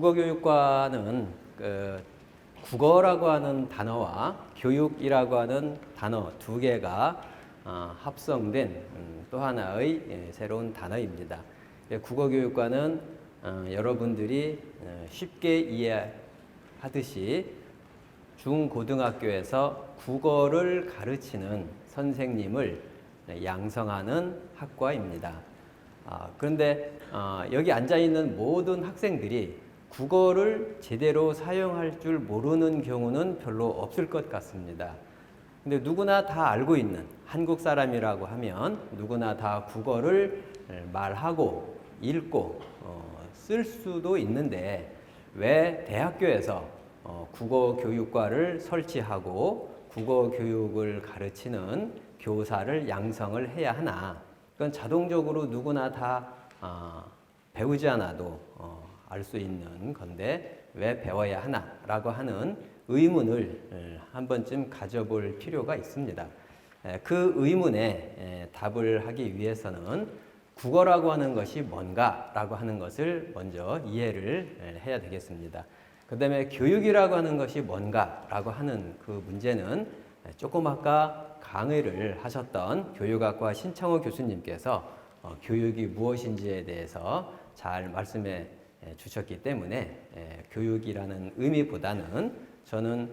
국어교육과는 국어라고 하는 단어와 교육이라고 하는 단어 두 개가 합성된 또 하나의 새로운 단어입니다. 국어교육과는 여러분들이 쉽게 이해하듯이 중고등학교에서 국어를 가르치는 선생님을 양성하는 학과입니다. 그런데 여기 앉아있는 모든 학생들이 국어를 제대로 사용할 줄 모르는 경우는 별로 없을 것 같습니다. 근데 누구나 다 알고 있는 한국 사람이라고 하면 누구나 다 국어를 말하고 읽고 쓸 수도 있는데 왜 대학교에서 국어 교육과를 설치하고 국어 교육을 가르치는 교사를 양성을 해야 하나? 그건 자동적으로 누구나 다 배우지 않아도 알 수 있는 건데 왜 배워야 하나라고 하는 의문을 한 번쯤 가져볼 필요가 있습니다. 그 의문에 답을 하기 위해서는 국어라고 하는 것이 뭔가라고 하는 것을 먼저 이해를 해야 되겠습니다. 그 다음에 교육이라고 하는 것이 뭔가라고 하는 그 문제는 조금 아까 강의를 하셨던 교육학과 신창호 교수님께서 교육이 무엇인지에 대해서 잘 말씀해 주셨기 때문에 교육이라는 의미보다는 저는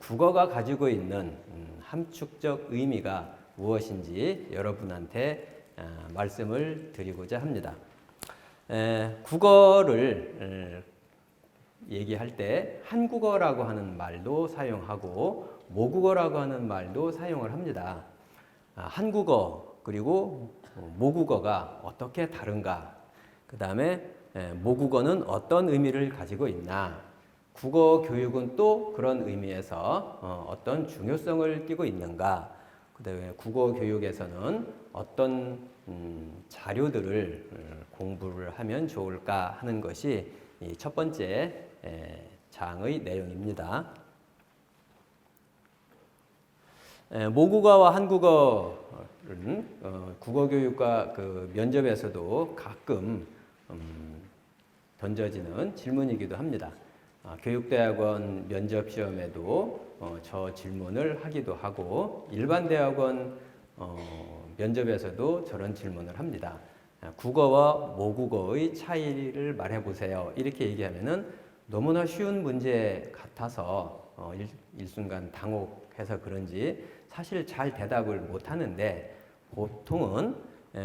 국어가 가지고 있는 함축적 의미가 무엇인지 여러분한테 말씀을 드리고자 합니다. 국어를 얘기할 때 한국어라고 하는 말도 사용하고 모국어라고 하는 말도 사용을 합니다. 한국어 그리고 모국어가 어떻게 다른가? 그 다음에 모국어는 어떤 의미를 가지고 있나? 국어 교육은 또 그런 의미에서 어떤 중요성을 띠고 있는가? 그 다음에 국어 교육에서는 어떤 자료들을 공부를 하면 좋을까 하는 것이 이 첫 번째 장의 내용입니다. 모국어와 한국어는 국어교육과 그 면접에서도 가끔 던져지는 질문이기도 합니다. 교육대학원 면접시험에도 저 질문을 하기도 하고 일반 대학원 면접에서도 저런 질문을 합니다. 국어와 모국어의 차이를 말해보세요. 이렇게 얘기하면은 너무나 쉬운 문제 같아서 일순간 당혹해서 그런지 사실 잘 대답을 못하는데 보통은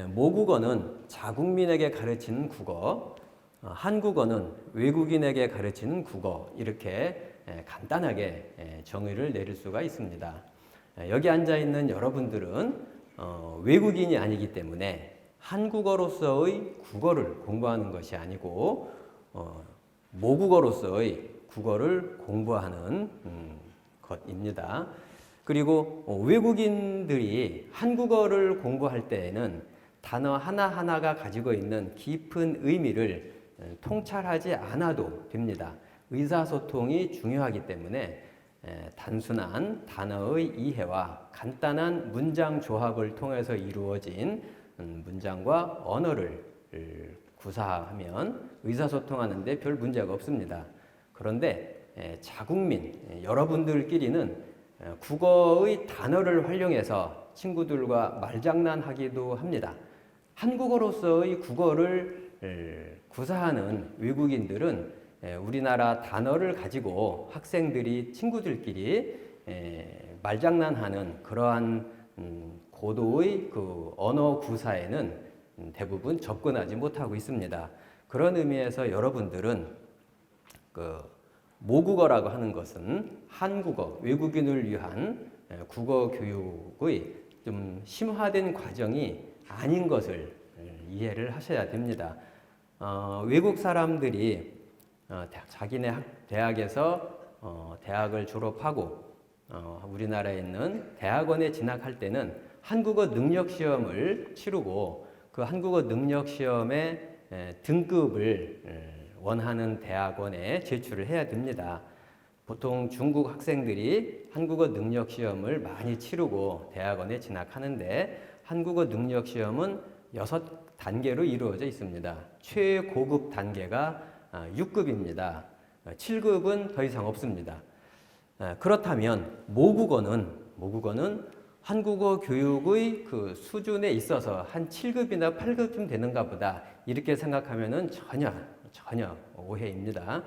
모국어는 자국민에게 가르치는 국어, 한국어는 외국인에게 가르치는 국어 이렇게 간단하게 정의를 내릴 수가 있습니다. 여기 앉아있는 여러분들은 외국인이 아니기 때문에 한국어로서의 국어를 공부하는 것이 아니고 모국어로서의 국어를 공부하는 것입니다. 그리고 외국인들이 한국어를 공부할 때에는 단어 하나하나가 가지고 있는 깊은 의미를 통찰하지 않아도 됩니다. 의사소통이 중요하기 때문에 단순한 단어의 이해와 간단한 문장 조합을 통해서 이루어진 문장과 언어를 구사하면 의사소통하는데 별 문제가 없습니다. 그런데 자국민 여러분들끼리는 국어의 단어를 활용해서 친구들과 말장난하기도 합니다. 한국어로서의 국어를 구사하는 외국인들은 우리나라 단어를 가지고 학생들이 친구들끼리 말장난하는 그러한 고도의 그 언어 구사에는 대부분 접근하지 못하고 있습니다. 그런 의미에서 여러분들은 그 모국어라고 하는 것은 한국어, 외국인을 위한 국어 교육의 좀 심화된 과정이 아닌 것을 이해를 하셔야 됩니다. 외국 사람들이 자기네 대학에서 대학을 졸업하고 우리나라에 있는 대학원에 진학할 때는 한국어 능력 시험을 치르고 그 한국어 능력 시험의 등급을 원하는 대학원에 제출을 해야 됩니다. 보통 중국 학생들이 한국어 능력 시험을 많이 치르고 대학원에 진학하는데 한국어 능력 시험은 6단계로 이루어져 있습니다. 최고급 단계가 6급입니다. 7급은 더 이상 없습니다. 그렇다면 모국어는 한국어 교육의 그 수준에 있어서 한 7급이나 8급쯤 되는가 보다 이렇게 생각하면은 전혀 오해입니다.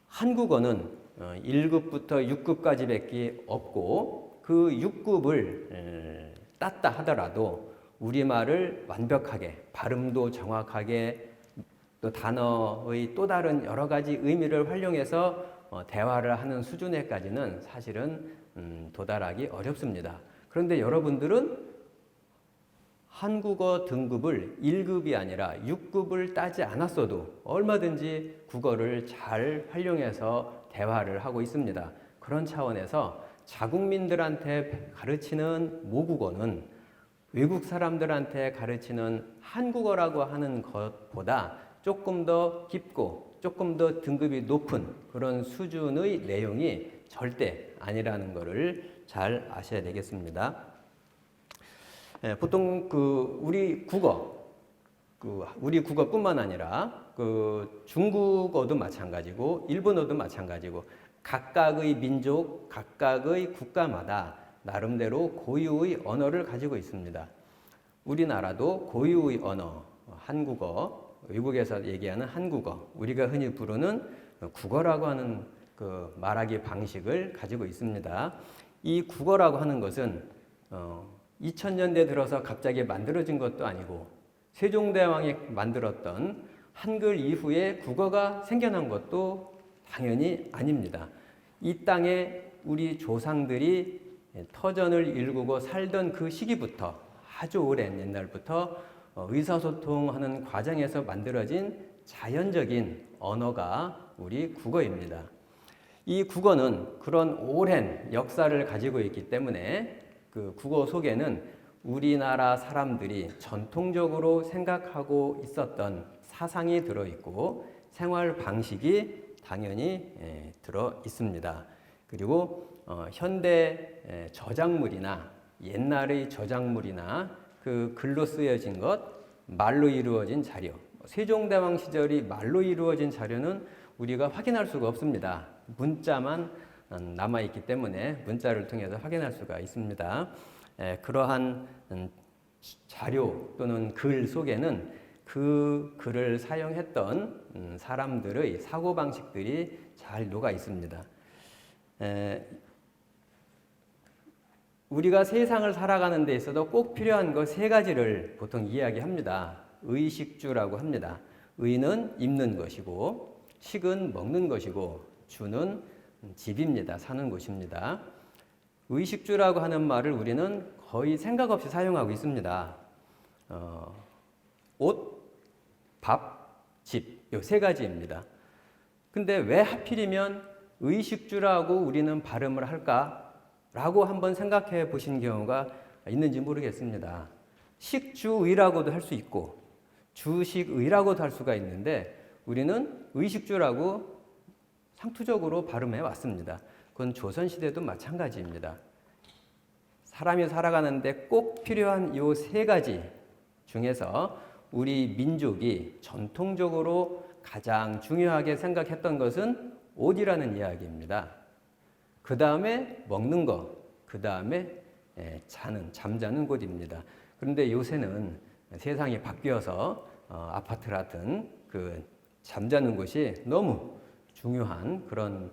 한국어는 1급부터 6급까지밖에 없고 그 6급을 땄다 하더라도 우리말을 완벽하게 발음도 정확하게 또 단어의 또 다른 여러 가지 의미를 활용해서 대화를 하는 수준에까지는 사실은 도달하기 어렵습니다. 그런데 여러분들은 한국어 등급을 1급이 아니라 6급을 따지 않았어도 얼마든지 국어를 잘 활용해서 대화를 하고 있습니다. 그런 차원에서 자국민들한테 가르치는 모국어는 외국 사람들한테 가르치는 한국어라고 하는 것보다 조금 더 깊고 조금 더 등급이 높은 그런 수준의 내용이 절대 아니라는 것을 잘 아셔야 되겠습니다. 보통 우리 국어뿐만 아니라 중국어도 마찬가지고 일본어도 마찬가지고 각각의 민족, 각각의 국가마다 나름대로 고유의 언어를 가지고 있습니다. 우리나라도 고유의 언어, 한국어, 외국에서 얘기하는 한국어, 우리가 흔히 부르는 국어라고 하는 그 말하기 방식을 가지고 있습니다. 이 국어라고 하는 것은 2000년대 들어서 갑자기 만들어진 것도 아니고 세종대왕이 만들었던 한글 이후에 국어가 생겨난 것도 당연히 아닙니다. 이 땅에 우리 조상들이 터전을 일구고 살던 그 시기부터 아주 오랜 옛날부터 의사소통하는 과정에서 만들어진 자연적인 언어가 우리 국어입니다. 이 국어는 그런 오랜 역사를 가지고 있기 때문에 그 국어 속에는 우리나라 사람들이 전통적으로 생각하고 있었던 사상이 들어있고 생활 방식이 당연히 들어 있습니다. 그리고 현대 저작물이나 옛날의 저작물이나 그 글로 쓰여진 것, 말로 이루어진 자료, 세종대왕 시절이 말로 이루어진 자료는 우리가 확인할 수가 없습니다. 문자만 남아있기 때문에 문자를 통해서 확인할 수가 있습니다. 그러한 자료 또는 글 속에는 그 글을 사용했던 사람들의 사고방식들이 잘 녹아 있습니다. 우리가 세상을 살아가는 데 있어서 꼭 필요한 것 세 가지를 보통 이야기합니다. 의식주라고 합니다. 의는 입는 것이고, 식은 먹는 것이고, 주는 집입니다. 사는 곳입니다. 의식주라고 하는 말을 우리는 거의 생각 없이 사용하고 있습니다. 옷, 밥, 집, 이 세 가지입니다. 근데 왜 하필이면 의식주라고 우리는 발음을 할까? 라고 한번 생각해 보신 경우가 있는지 모르겠습니다. 식주의라고도 할 수 있고 주식의라고도 할 수가 있는데 우리는 의식주라고 상투적으로 발음해 왔습니다. 그건 조선시대도 마찬가지입니다. 사람이 살아가는데 꼭 필요한 이 세 가지 중에서 우리 민족이 전통적으로 가장 중요하게 생각했던 것은 옷이라는 이야기입니다. 그 다음에 먹는 것, 그 다음에 잠자는 곳입니다. 그런데 요새는 세상이 바뀌어서 아파트라든 그 잠자는 곳이 너무 중요한 그런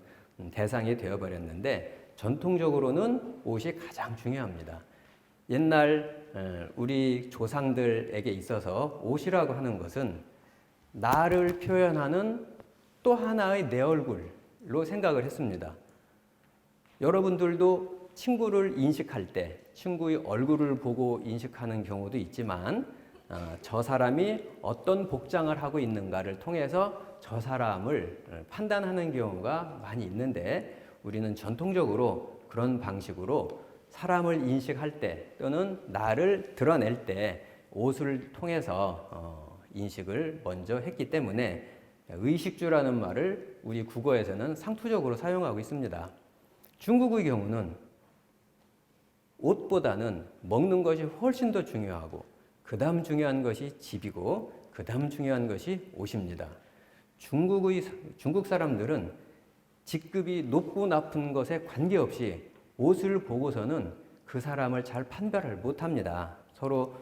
대상이 되어버렸는데 전통적으로는 옷이 가장 중요합니다. 옛날 우리 조상들에게 있어서 옷이라고 하는 것은 나를 표현하는 또 하나의 내 얼굴로 생각을 했습니다. 여러분들도 친구를 인식할 때 친구의 얼굴을 보고 인식하는 경우도 있지만 저 사람이 어떤 복장을 하고 있는가를 통해서 저 사람을 판단하는 경우가 많이 있는데 우리는 전통적으로 그런 방식으로 사람을 인식할 때 또는 나를 드러낼 때 옷을 통해서 인식을 먼저 했기 때문에 의식주라는 말을 우리 국어에서는 상투적으로 사용하고 있습니다. 중국의 경우는 옷보다는 먹는 것이 훨씬 더 중요하고 그 다음 중요한 것이 집이고 그 다음 중요한 것이 옷입니다. 중국 사람들은 직급이 높고 낮은 것에 관계없이 옷을 보고서는 그 사람을 잘 판별을 못합니다. 서로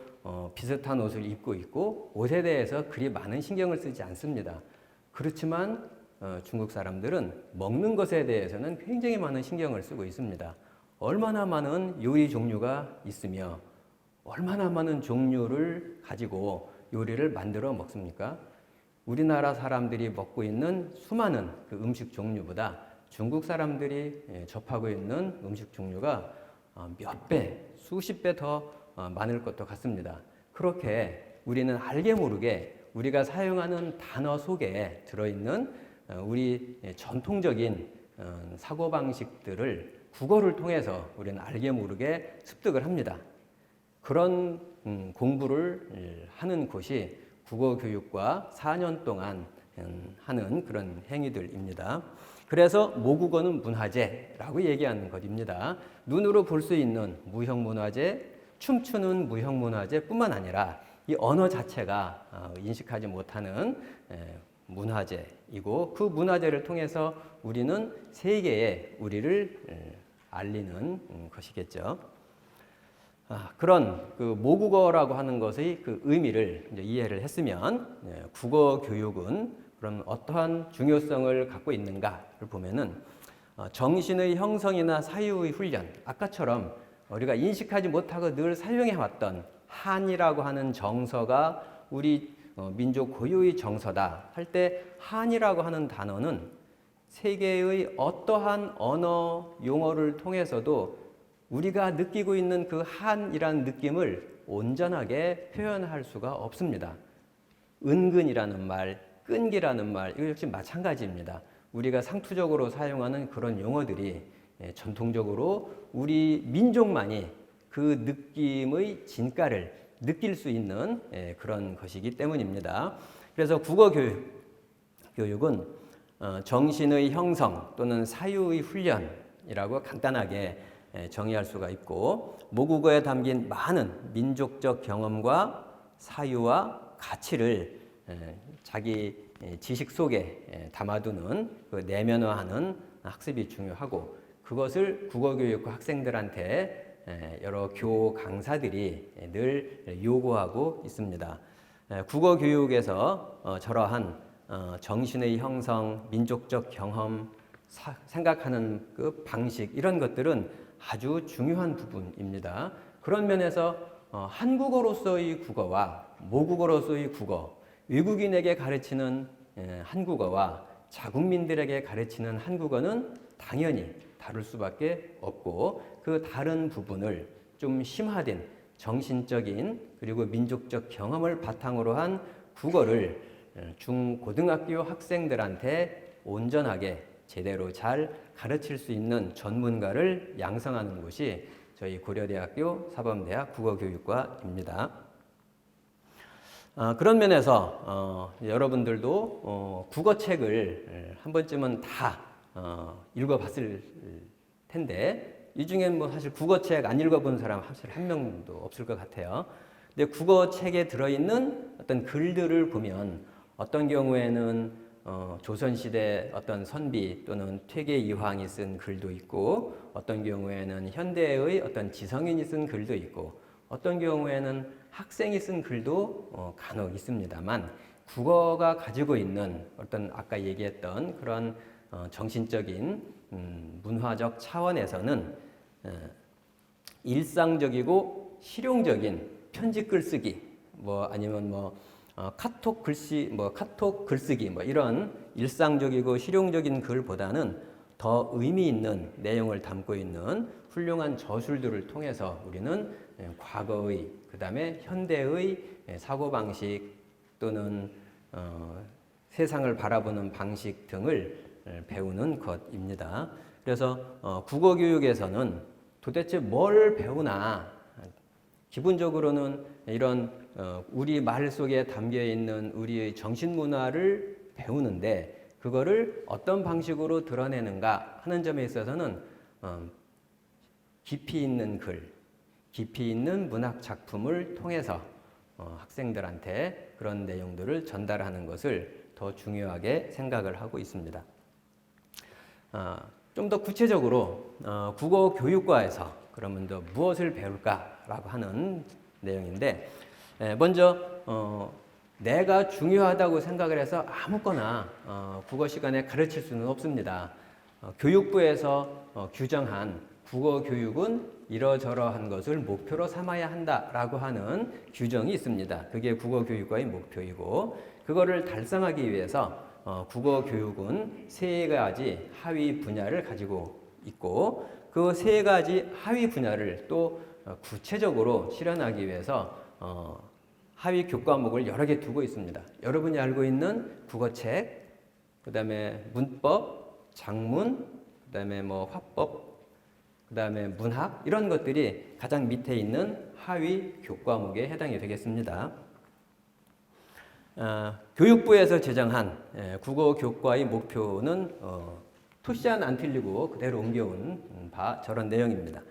비슷한 옷을 입고 있고 옷에 대해서 그리 많은 신경을 쓰지 않습니다. 그렇지만 중국 사람들은 먹는 것에 대해서는 굉장히 많은 신경을 쓰고 있습니다. 얼마나 많은 요리 종류가 있으며 얼마나 많은 종류를 가지고 요리를 만들어 먹습니까? 우리나라 사람들이 먹고 있는 수많은 그 음식 종류보다 중국 사람들이 접하고 있는 음식 종류가 몇 배, 수십 배 더 많을 것도 같습니다. 그렇게 우리는 알게 모르게 우리가 사용하는 단어 속에 들어있는 우리 전통적인 사고방식들을 국어를 통해서 우리는 알게 모르게 습득을 합니다. 그런 공부를 하는 곳이 국어교육과 4년 동안 하는 그런 행위들입니다. 그래서 모국어는 문화재라고 얘기하는 것입니다. 눈으로 볼 수 있는 무형문화재, 춤추는 무형문화재뿐만 아니라 이 언어 자체가 인식하지 못하는 문화재이고 그 문화재를 통해서 우리는 세계에 우리를 알리는 것이겠죠. 그런 그 모국어라고 하는 것의 그 의미를 이제 이해를 했으면 국어 교육은 그럼 어떠한 중요성을 갖고 있는가를 보면은 정신의 형성이나 사유의 훈련, 아까처럼 우리가 인식하지 못하고 늘 사용해 왔던 한이라고 하는 정서가 우리 민족 고유의 정서다 할 때 한이라고 하는 단어는 세계의 어떠한 언어 용어를 통해서도 우리가 느끼고 있는 그 한이라는 느낌을 온전하게 표현할 수가 없습니다. 은근이라는 말, 끈기라는 말, 이거 역시 마찬가지입니다. 우리가 상투적으로 사용하는 그런 용어들이 전통적으로 우리 민족만이 그 느낌의 진가를 느낄 수 있는 그런 것이기 때문입니다. 그래서 국어 교육은 정신의 형성 또는 사유의 훈련이라고 간단하게 정의할 수가 있고 모국어에 담긴 많은 민족적 경험과 사유와 가치를 자기 지식 속에 담아두는 그 내면화하는 학습이 중요하고 그것을 국어교육과 학생들한테 여러 교 강사들이 늘 요구하고 있습니다. 국어교육에서 저러한 정신의 형성, 민족적 경험, 생각하는 그 방식 이런 것들은 아주 중요한 부분입니다. 그런 면에서 한국어로서의 국어와 모국어로서의 국어, 외국인에게 가르치는 한국어와 자국민들에게 가르치는 한국어는 당연히 다를 수밖에 없고 그 다른 부분을 좀 심화된 정신적인 그리고 민족적 경험을 바탕으로 한 국어를 중고등학교 학생들한테 온전하게 제대로 잘 가르칠 수 있는 전문가를 양성하는 곳이 저희 고려대학교 사범대학 국어교육과입니다. 그런 면에서 여러분들도 국어책을 한 번쯤은 다 읽어봤을 텐데 이 중에 뭐 사실 국어책 안 읽어본 사람 사실 한 명도 없을 것 같아요. 근데 국어책에 들어있는 어떤 글들을 보면 어떤 경우에는 조선시대 어떤 선비 또는 퇴계 이황이 쓴 글도 있고 어떤 경우에는 현대의 어떤 지성인이 쓴 글도 있고 어떤 경우에는 학생이 쓴 글도 간혹 있습니다만 국어가 가지고 있는 어떤 아까 얘기했던 그런 정신적인 문화적 차원에서는 일상적이고 실용적인 편지글 쓰기 뭐 아니면 뭐 카톡 글씨, 카톡 글쓰기, 이런 일상적이고 실용적인 글보다는 더 의미 있는 내용을 담고 있는 훌륭한 저술들을 통해서 우리는 과거의, 그 다음에 현대의 사고방식 또는 세상을 바라보는 방식 등을 배우는 것입니다. 그래서 국어교육에서는 도대체 뭘 배우나 기본적으로는 이런 우리 말 속에 담겨 있는 우리의 정신문화를 배우는데 그거를 어떤 방식으로 드러내는가 하는 점에 있어서는 깊이 있는 글, 깊이 있는 문학 작품을 통해서 학생들한테 그런 내용들을 전달하는 것을 더 중요하게 생각을 하고 있습니다. 좀 더 구체적으로 국어 교육과에서 그러면 더 무엇을 배울까라고 하는 내용인데, 먼저 내가 중요하다고 생각을 해서 아무거나 국어 시간에 가르칠 수는 없습니다. 교육부에서 규정한 국어 교육은 이러저러한 것을 목표로 삼아야 한다라고 하는 규정이 있습니다. 그게 국어 교육과의 목표이고, 그거를 달성하기 위해서 국어 교육은 세 가지 하위 분야를 가지고 있고, 그 세 가지 하위 분야를 또 구체적으로 실현하기 위해서 하위 교과목을 여러 개 두고 있습니다. 여러분이 알고 있는 국어책, 그 다음에 문법, 작문, 그 다음에 뭐 화법, 그 다음에 문학, 이런 것들이 가장 밑에 있는 하위 교과목에 해당이 되겠습니다. 교육부에서 제정한 국어 교과의 목표는 토시안 안 틀리고 그대로 옮겨온 바 저런 내용입니다.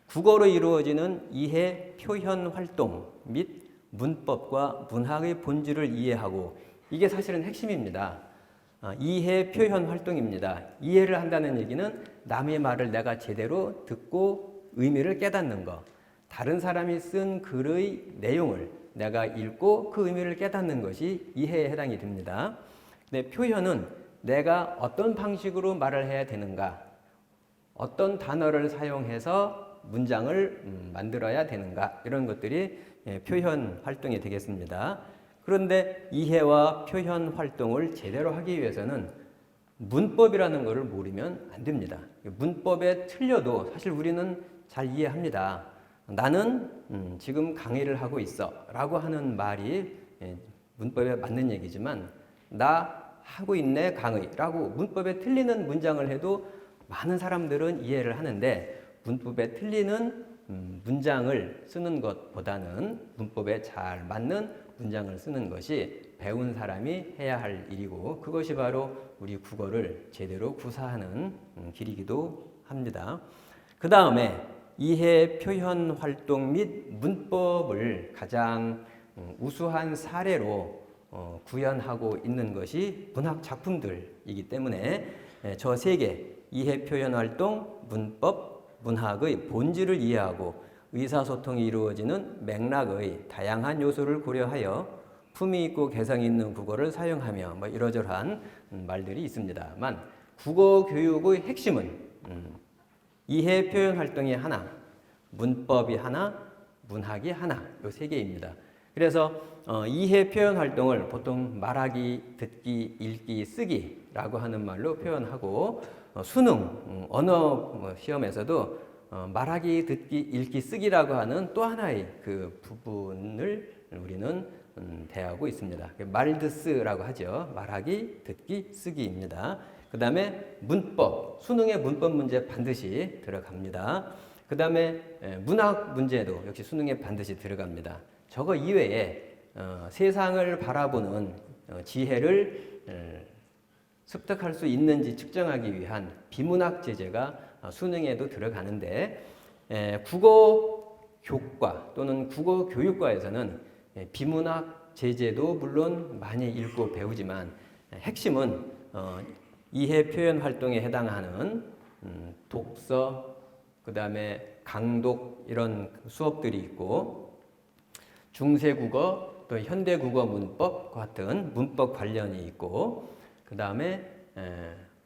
국어로 이루어지는 이해 표현 활동 및 문법과 문학의 본질을 이해하고, 이게 사실은 핵심입니다. 이해 표현 활동입니다. 이해를 한다는 얘기는 남의 말을 내가 제대로 듣고 의미를 깨닫는 것, 다른 사람이 쓴 글의 내용을 내가 읽고 그 의미를 깨닫는 것이 이해에 해당이 됩니다. 근데 표현은 내가 어떤 방식으로 말을 해야 되는가, 어떤 단어를 사용해서 문장을 만들어야 되는가, 이런 것들이 표현 활동이 되겠습니다. 그런데 이해와 표현 활동을 제대로 하기 위해서는 문법이라는 것을 모르면 안 됩니다. 문법에 틀려도 사실 우리는 잘 이해합니다. 나는 지금 강의를 하고 있어 라고 하는 말이 문법에 맞는 얘기지만, 나 하고 있네 강의 라고 문법에 틀리는 문장을 해도 많은 사람들은 이해를 하는데, 문법에 틀리는 문장을 쓰는 것보다는 문법에 잘 맞는 문장을 쓰는 것이 배운 사람이 해야 할 일이고, 그것이 바로 우리 국어를 제대로 구사하는 길이기도 합니다. 그 다음에 이해 표현 활동 및 문법을 가장 우수한 사례로 구현하고 있는 것이 문학 작품들이기 때문에 저 세 개, 이해 표현 활동, 문법, 문학의 본질을 이해하고 의사소통이 이루어지는 맥락의 다양한 요소를 고려하여 품위 있고 개성 있는 국어를 사용하며 뭐 이러저러한 말들이 있습니다만, 국어 교육의 핵심은 이해 표현 활동이 하나, 문법이 하나, 문학이 하나, 요 세 개입니다. 그래서 이해 표현 활동을 보통 말하기, 듣기, 읽기, 쓰기라고 하는 말로 표현하고, 수능, 언어 시험에서도 말하기, 듣기, 읽기, 쓰기라고 하는 또 하나의 그 부분을 우리는 대하고 있습니다. 말드스라고 하죠. 말하기, 듣기, 쓰기입니다. 그 다음에 문법, 수능의 문법 문제 반드시 들어갑니다. 그 다음에 문학 문제도 역시 수능에 반드시 들어갑니다. 저거 이외에 세상을 바라보는 지혜를 습득할 수 있는지 측정하기 위한 비문학 제재가 수능에도 들어가는데, 국어 교과 또는 국어 교육과에서는 비문학 제재도 물론 많이 읽고 배우지만, 핵심은 이해 표현 활동에 해당하는 독서, 그 다음에 강독, 이런 수업들이 있고, 중세국어 또 현대국어 문법 같은 문법 관련이 있고, 그 다음에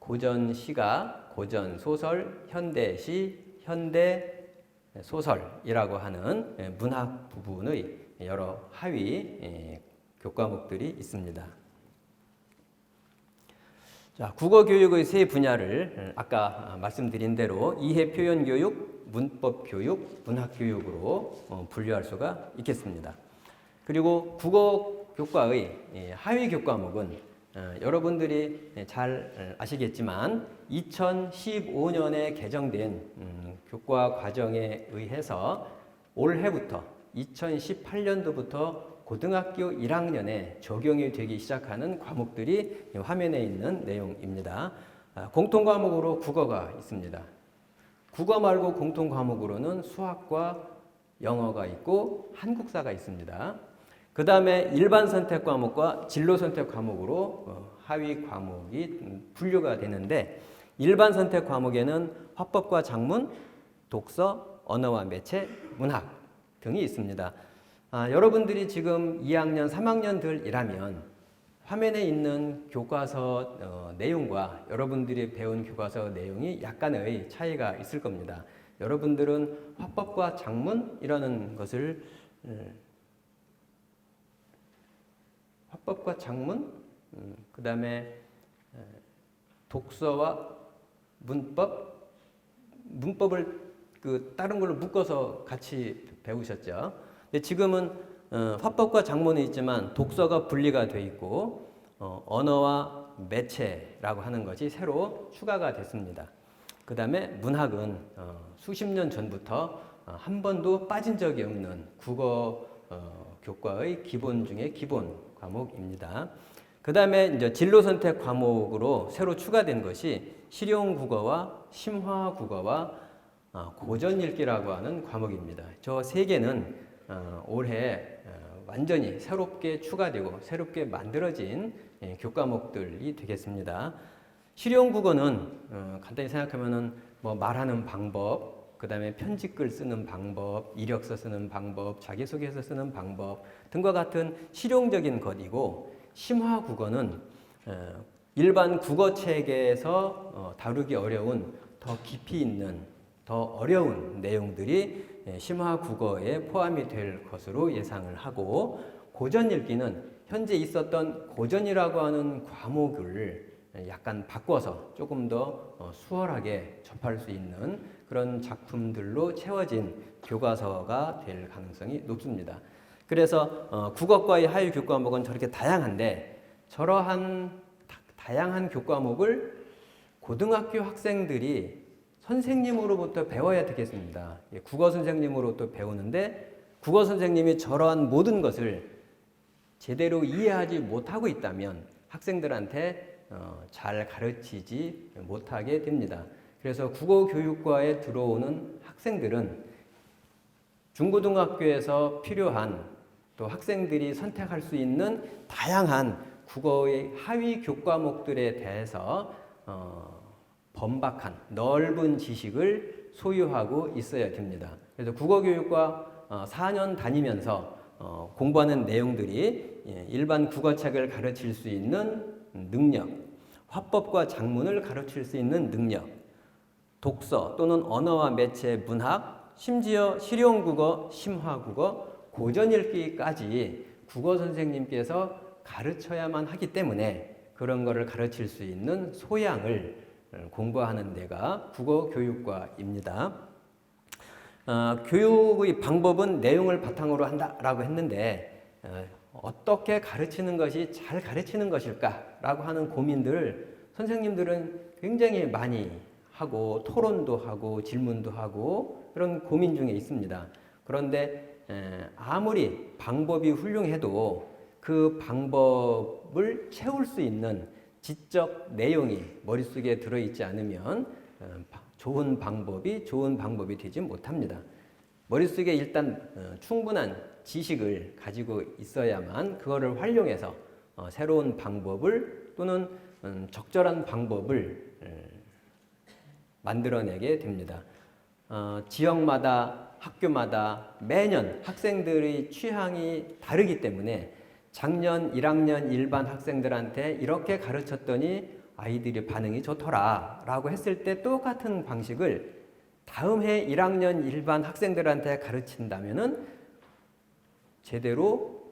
고전 시가, 고전 소설, 현대시, 현대 소설이라고 하는 문학 부분의 여러 하위 교과목들이 있습니다. 자, 국어 교육의 세 분야를 아까 말씀드린 대로 이해 표현 교육, 문법 교육, 문학 교육으로 분류할 수가 있겠습니다. 그리고 국어 교과의 하위 교과목은 여러분들이 잘 아시겠지만 2015년에 개정된 교과 과정에 의해서 올해부터 2018년도부터 고등학교 1학년에 적용이 되기 시작하는 과목들이 화면에 있는 내용입니다. 공통 과목으로 국어가 있습니다. 국어 말고 공통 과목으로는 수학과 영어가 있고 한국사가 있습니다. 그 다음에 일반 선택 과목과 진로 선택 과목으로 하위 과목이 분류가 되는데, 일반 선택 과목에는 화법과 작문, 독서, 언어와 매체, 문학 등이 있습니다. 여러분들이 지금 2학년, 3학년들이라면 화면에 있는 교과서 내용과 여러분들이 배운 교과서 내용이 약간의 차이가 있을 겁니다. 여러분들은 화법과 작문이라는 것을 화법과 작문, 그 다음에 독서와 문법을 다른 걸로 묶어서 같이 배우셨죠. 근데 지금은 화법과 작문이 있지만 독서가 분리가 돼 있고 언어와 매체라고 하는 것이 새로 추가가 됐습니다. 그 다음에 문학은 수십 년 전부터 한 번도 빠진 적이 없는 국어 교과의 기본 중에 기본 과목입니다. 그 다음에 이제 진로 선택 과목으로 새로 추가된 것이 실용국어와 심화국어와 고전 읽기라고 하는 과목입니다. 저 세 개는 올해 완전히 새롭게 추가되고 새롭게 만들어진 교과목들이 되겠습니다. 실용국어는 간단히 생각하면은 뭐 말하는 방법, 그 다음에 편집글 쓰는 방법, 이력서 쓰는 방법, 자기소개서 쓰는 방법 등과 같은 실용적인 것이고, 심화국어는 일반 국어책에서 다루기 어려운 더 깊이 있는 더 어려운 내용들이 심화국어에 포함이 될 것으로 예상을 하고, 고전읽기는 현재 있었던 고전이라고 하는 과목을 약간 바꿔서 조금 더 수월하게 접할 수 있는 그런 작품들로 채워진 교과서가 될 가능성이 높습니다. 그래서 국어과의 하위 교과목은 저렇게 다양한데, 저러한 다양한 교과목을 고등학교 학생들이 선생님으로부터 배워야 되겠습니다. 국어 선생님으로부터 배우는데, 국어 선생님이 저러한 모든 것을 제대로 이해하지 못하고 있다면 학생들한테 잘 가르치지 못하게 됩니다. 그래서 국어교육과에 들어오는 학생들은 중고등학교에서 필요한, 또 학생들이 선택할 수 있는 다양한 국어의 하위 교과목들에 대해서 번박한 넓은 지식을 소유하고 있어야 됩니다. 그래서 국어교육과 4년 다니면서 공부하는 내용들이 일반 국어책을 가르칠 수 있는 능력, 화법과 작문을 가르칠 수 있는 능력, 독서 또는 언어와 매체, 문학, 심지어 실용국어, 심화국어, 고전읽기까지 국어 선생님께서 가르쳐야만 하기 때문에 그런 거를 가르칠 수 있는 소양을 공부하는 데가 국어교육과입니다. 교육의 방법은 내용을 바탕으로 한다라고 했는데, 어떻게 가르치는 것이 잘 가르치는 것일까라고 하는 고민들을 선생님들은 굉장히 많이 하고, 토론도 하고 질문도 하고 그런 고민 중에 있습니다. 그런데 아무리 방법이 훌륭해도 그 방법을 채울 수 있는 지적 내용이 머릿속에 들어있지 않으면 좋은 방법이 되지 못합니다. 머릿속에 일단 충분한 지식을 가지고 있어야만 그거를 활용해서 새로운 방법을 또는 적절한 방법을 만들어내게 됩니다. 지역마다 학교마다 매년 학생들의 취향이 다르기 때문에 작년 1학년 일반 학생들한테 이렇게 가르쳤더니 아이들이 반응이 좋더라 라고 했을 때 똑같은 방식을 다음 해 1학년 일반 학생들한테 가르친다면은 제대로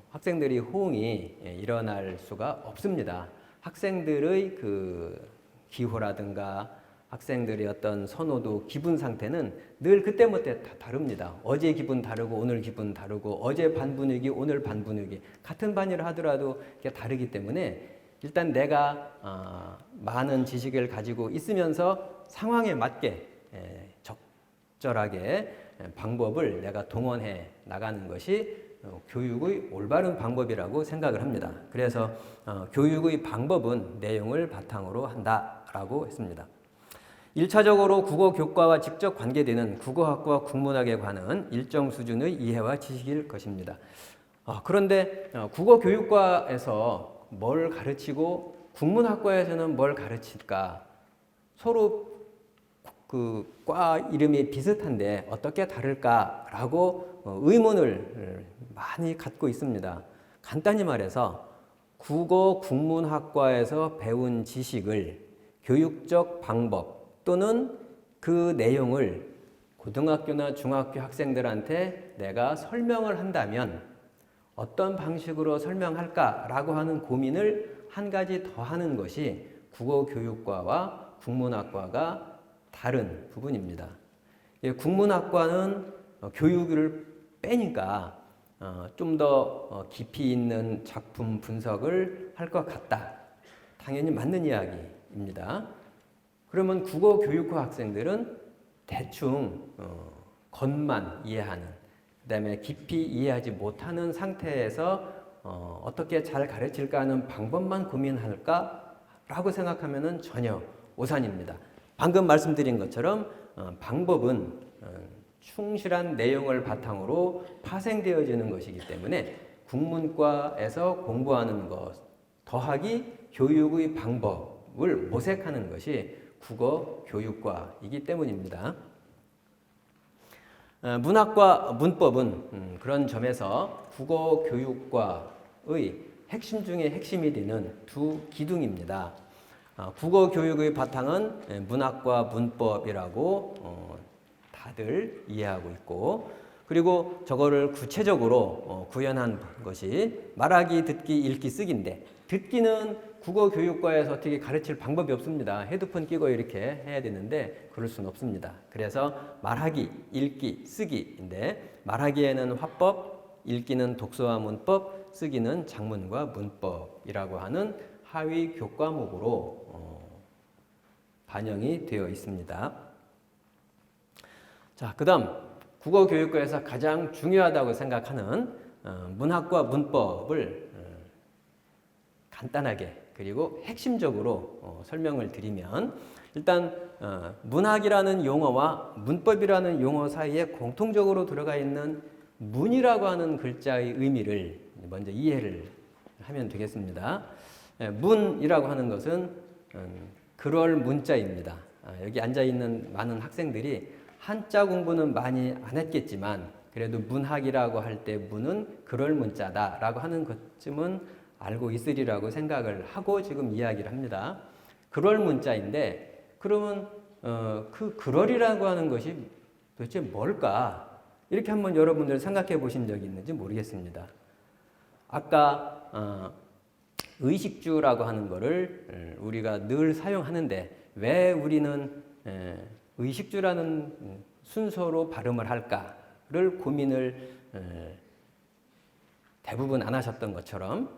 학생들이 호응이 일어날 수가 없습니다. 학생들의 그 기호라든가 학생들의 어떤 선호도, 기분 상태는 늘 그때마다 다 다릅니다. 어제 기분 다르고 오늘 기분 다르고, 어제 반 분위기 오늘 반 분위기, 같은 반이라 하더라도 이게 다르기 때문에 일단 내가 많은 지식을 가지고 있으면서 상황에 맞게 적절하게 방법을 내가 동원해 나가는 것이 교육의 올바른 방법이라고 생각을 합니다. 그래서 교육의 방법은 내용을 바탕으로 한다라고 했습니다. 1차적으로 국어 교과와 직접 관계되는 국어학과 국문학에 관한 일정 수준의 이해와 지식일 것입니다. 그런데 국어교육과에서 뭘 가르치고 국문학과에서는 뭘 가르칠까? 서로 그 과 이름이 비슷한데 어떻게 다를까라고 의문을 많이 갖고 있습니다. 간단히 말해서 국어 국문학과에서 배운 지식을 교육적 방법 또는 그 내용을 고등학교나 중학교 학생들한테 내가 설명을 한다면 어떤 방식으로 설명할까라고 하는 고민을 한 가지 더 하는 것이 국어교육과와 국문학과가 다른 부분입니다. 국문학과는 교육을 빼니까 좀 더 깊이 있는 작품 분석을 할 것 같다. 당연히 맞는 이야기입니다. 그러면 국어교육과 학생들은 대충 겉만 이해하는, 그 다음에 깊이 이해하지 못하는 상태에서 어떻게 잘 가르칠까 하는 방법만 고민할까라고 생각하면 전혀 오산입니다. 방금 말씀드린 것처럼 방법은 충실한 내용을 바탕으로 파생되어지는 것이기 때문에 국문과에서 공부하는 것 더하기 교육의 방법을 모색하는 것이 국어 교육과이기 때문입니다. 문학과 문법은 그런 점에서 국어 교육과의 핵심 중에 핵심이 되는 두 기둥입니다. 국어 교육의 바탕은 문학과 문법이라고 다들 이해하고 있고, 그리고 저거를 구체적으로 구현한 것이 말하기, 듣기, 읽기, 쓰기인데, 듣기는 국어 교육과에서 어떻게 가르칠 방법이 없습니다. 헤드폰 끼고 이렇게 해야 되는데 그럴 수는 없습니다. 그래서 말하기, 읽기, 쓰기인데, 말하기에는 화법, 읽기는 독서와 문법, 쓰기는 작문과 문법이라고 하는 하위 교과목으로 반영이 되어 있습니다. 자, 그 다음 국어교육과에서 가장 중요하다고 생각하는 문학과 문법을 간단하게 그리고 핵심적으로 설명을 드리면, 일단 문학이라는 용어와 문법이라는 용어 사이에 공통적으로 들어가 있는 문이라고 하는 글자의 의미를 먼저 이해를 하면 되겠습니다. 문이라고 하는 것은 그럴 문자입니다. 여기 앉아있는 많은 학생들이 한자 공부는 많이 안 했겠지만 그래도 문학이라고 할 때 문은 그럴 문자다라고 하는 것쯤은 알고 있으리라고 생각을 하고 지금 이야기를 합니다. 그럴 문자인데, 그러면 그 그럴이라고 하는 것이 도대체 뭘까? 이렇게 한번 여러분들 생각해 보신 적이 있는지 모르겠습니다. 아까 의식주라고 하는 거를 우리가 늘 사용하는데 왜 우리는 의식주라는 순서로 발음을 할까를 고민을 대부분 안 하셨던 것처럼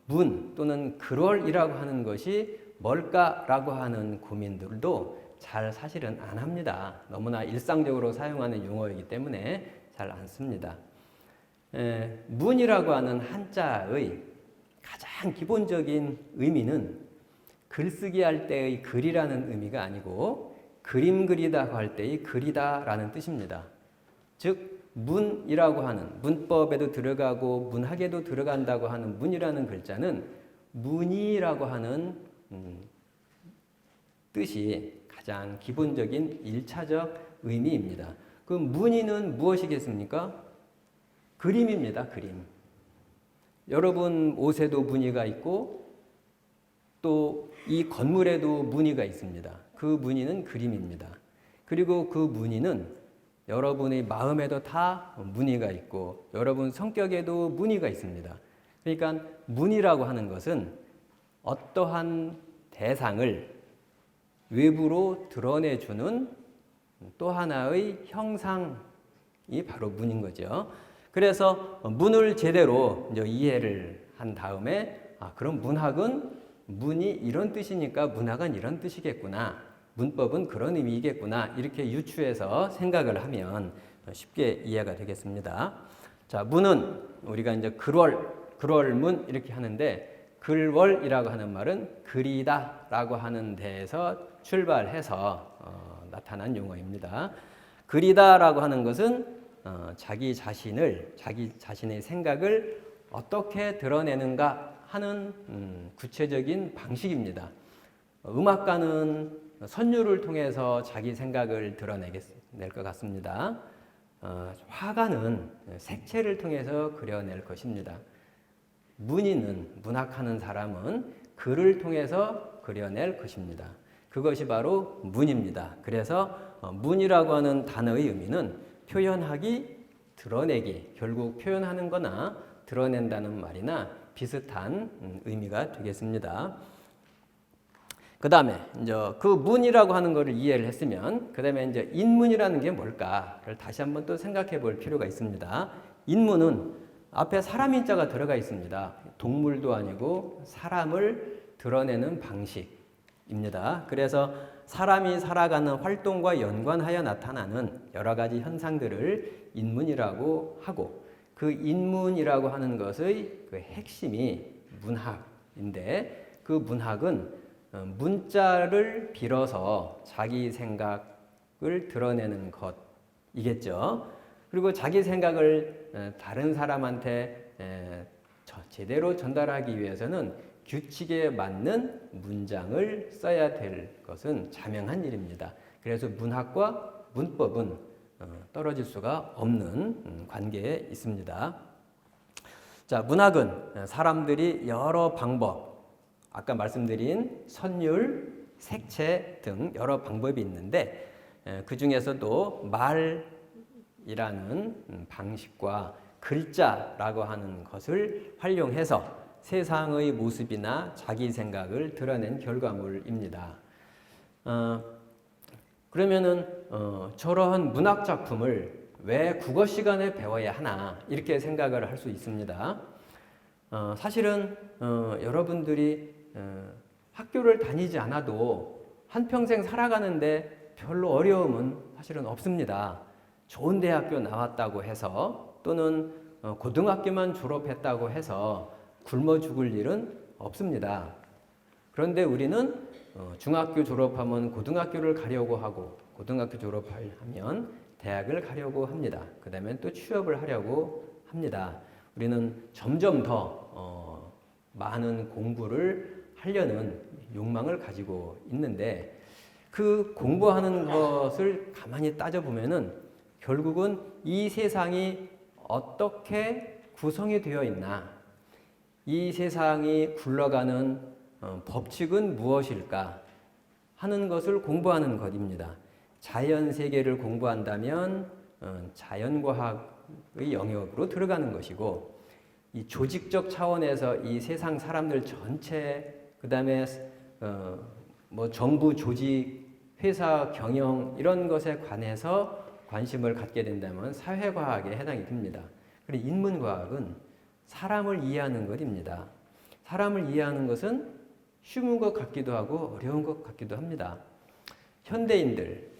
문 또는 그럴이라고 하는 것이 뭘까라고 하는 고민들도 잘 사실은 안 합니다. 너무나 일상적으로 사용하는 용어이기 때문에 잘 안 씁니다. 문이라고 하는 한자의 가장 기본적인 의미는 글쓰기 할 때의 글이라는 의미가 아니고 그림 그리다고 할 때의 글이다라는 뜻입니다. 즉 문이라고 하는, 문법에도 들어가고 문학에도 들어간다고 하는 문이라는 글자는 문이라고 하는 뜻이 가장 기본적인 1차적 의미입니다. 그 문이는 무엇이겠습니까? 그림입니다. 그림. 여러분 옷에도 무늬가 있고 또 이 건물에도 무늬가 있습니다. 그 무늬는 그림입니다. 그리고 그 무늬는 여러분의 마음에도 다 무늬가 있고 여러분 성격에도 무늬가 있습니다. 그러니까 무늬라고 하는 것은 어떠한 대상을 외부로 드러내주는 또 하나의 형상이 바로 문인 거죠. 그래서 문을 제대로 이제 이해를 한 다음에 그럼 문학은 문이 이런 뜻이니까 문학은 이런 뜻이겠구나. 문법은 그런 의미이겠구나. 이렇게 유추해서 생각을 하면 쉽게 이해가 되겠습니다. 자, 문은 우리가 이제 글월문 이렇게 하는데 글월이라고 하는 말은 그리다라고 하는 데에서 출발해서 나타난 용어입니다. 그리다라고 하는 것은 자기 자신의 생각을 어떻게 드러내는가 하는 구체적인 방식입니다. 음악가는 선율을 통해서 자기 생각을 드러낼 것 같습니다. 화가는 색채를 통해서 그려낼 것입니다. 문학하는 사람은 글을 통해서 그려낼 것입니다. 그것이 바로 문입니다. 그래서 문이라고 하는 단어의 의미는 표현하기, 드러내기, 결국 표현하는 거나 드러낸다는 말이나 비슷한 의미가 되겠습니다. 그 다음에 이제 그 문이라고 하는 것을 이해를 했으면 그 다음에 이제 인문이라는 게 뭘까를 다시 한번 또 생각해 볼 필요가 있습니다. 인문은 앞에 사람 인자가 들어가 있습니다. 동물도 아니고 사람을 드러내는 방식입니다. 그래서 사람이 살아가는 활동과 연관하여 나타나는 여러 가지 현상들을 인문이라고 하고 그 인문이라고 하는 것의 그 핵심이 문학인데 그 문학은 문자를 빌어서 자기 생각을 드러내는 것이겠죠. 그리고 자기 생각을 다른 사람한테 제대로 전달하기 위해서는 규칙에 맞는 문장을 써야 될 것은 자명한 일입니다. 그래서 문학과 문법은 떨어질 수가 없는 관계에 있습니다. 자, 문학은 사람들이 여러 방법, 아까 말씀드린 선율, 색채 등 여러 방법이 있는데 그 중에서도 말이라는 방식과 글자라고 하는 것을 활용해서 세상의 모습이나 자기 생각을 드러낸 결과물입니다. 그러면은 저러한 문학 작품을 왜 국어 시간에 배워야 하나 이렇게 생각을 할 수 있습니다. 사실은 여러분들이 학교를 다니지 않아도 한평생 살아가는데 별로 어려움은 사실은 없습니다. 좋은 대학교 나왔다고 해서 또는 고등학교만 졸업했다고 해서 굶어 죽을 일은 없습니다. 그런데 우리는 중학교 졸업하면 고등학교를 가려고 하고 고등학교 졸업하면 대학을 가려고 합니다. 그 다음에 또 취업을 하려고 합니다. 우리는 점점 더 많은 공부를 하려는 욕망을 가지고 있는데 그 공부하는 것을 가만히 따져보면은 결국은 이 세상이 어떻게 구성이 되어 있나, 이 세상이 굴러가는 법칙은 무엇일까 하는 것을 공부하는 것입니다. 자연 세계를 공부한다면 자연과학의 영역으로 들어가는 것이고 이 조직적 차원에서 이 세상 사람들 전체 그 다음에 뭐 정부 조직, 회사 경영 이런 것에 관해서 관심을 갖게 된다면 사회과학에 해당이 됩니다. 그리고 인문과학은 사람을 이해하는 것입니다. 사람을 이해하는 것은 쉬운 것 같기도 하고 어려운 것 같기도 합니다. 현대인들,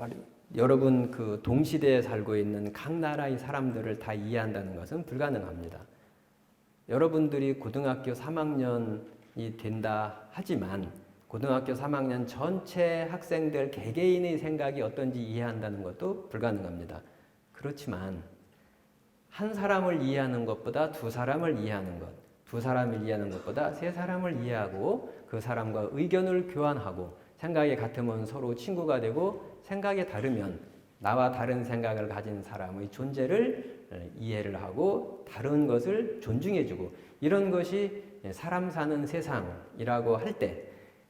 여러분 그 동시대에 살고 있는 각 나라의 사람들을 다 이해한다는 것은 불가능합니다. 여러분들이 고등학교 3학년이 된다 하지만 고등학교 3학년 전체 학생들 개개인의 생각이 어떤지 이해한다는 것도 불가능합니다. 그렇지만 한 사람을 이해하는 것보다 두 사람을 이해하는 것, 두 사람을 이해하는 것보다 세 사람을 이해하고 그 사람과 의견을 교환하고 생각이 같으면 서로 친구가 되고 생각이 다르면 나와 다른 생각을 가진 사람의 존재를 이해를 하고 다른 것을 존중해주고 이런 것이 사람 사는 세상이라고 할 때